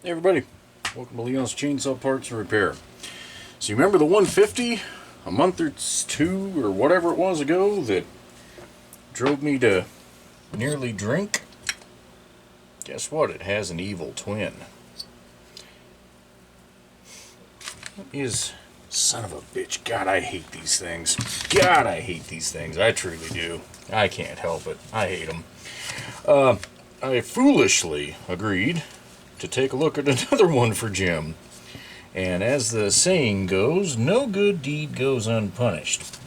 Hey everybody, welcome to Leon's Chainsaw Parts and Repair. So you remember the 150 a month or two or whatever it was ago that drove me to nearly drink? Guess what? It has an evil twin. What is... Son of a bitch. God, I hate these things. God, I hate these things. I truly do. I can't help it. I hate them. I foolishly agreed to take a look at another one for Jim. And as the saying goes, no good deed goes unpunished.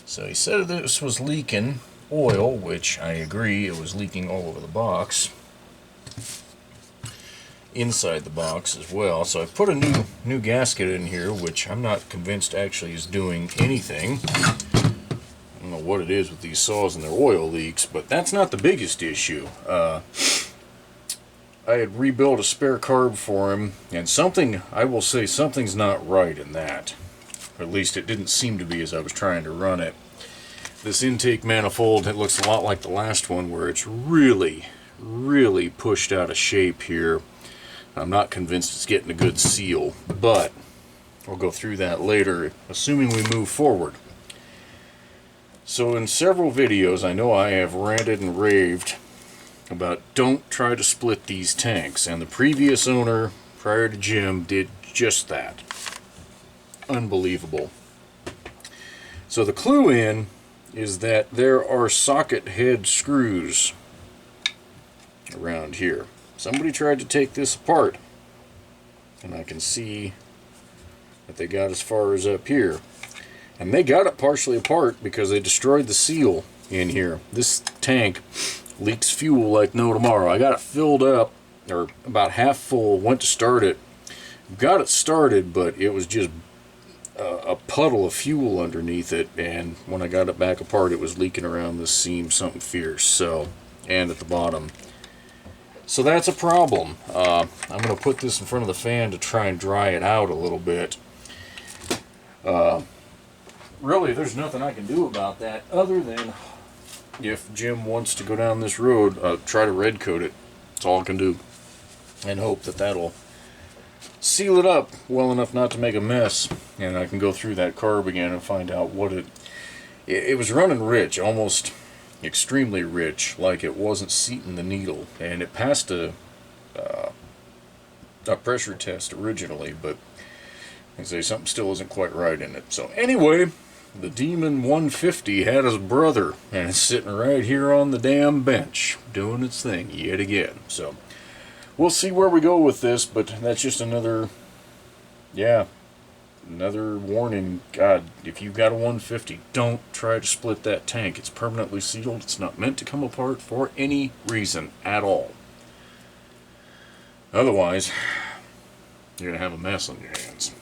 So he said this was leaking oil, which I agree, it was leaking all over the box. Inside the box as well. So I put a new gasket in here, which I'm not convinced actually is doing anything. I don't know what it is with these saws and their oil leaks, but that's not the biggest issue. I had rebuilt a spare carb for him, and I will say something's not right in that. Or at least it didn't seem to be as I was trying to run it. This intake manifold, it looks a lot like the last one, where it's really, really pushed out of shape here. I'm not convinced it's getting a good seal, but we'll go through that later, assuming we move forward. So in several videos, I know I have ranted and raved about don't try to split these tanks, and the previous owner prior to Jim did just that. Unbelievable. So the clue in is that there are socket head screws around here. Somebody tried to take this apart, and I can see that they got as far as up here, and they got it partially apart because they destroyed the seal in here. This tank leaks fuel like no tomorrow. I got it filled up, or about half full, went to start it. Got it started, but it was just a puddle of fuel underneath it, and when I got it back apart, it was leaking around this seam something fierce, so, and at the bottom. So that's a problem. I'm going to put this in front of the fan to try and dry it out a little bit. Really, there's nothing I can do about that other than, if Jim wants to go down this road, try to red coat it. That's all I can do. And hope that that'll seal it up well enough not to make a mess. And I can go through that carb again and find out what it was running rich, almost extremely rich, like it wasn't seating the needle. And it passed a pressure test originally, but I say something still isn't quite right in it. So anyway, the Demon 150 had his brother, and it's sitting right here on the damn bench, doing its thing yet again. So, we'll see where we go with this, but that's just another warning. God, if you've got a 150, don't try to split that tank. It's permanently sealed. It's not meant to come apart for any reason at all. Otherwise, you're going to have a mess on your hands.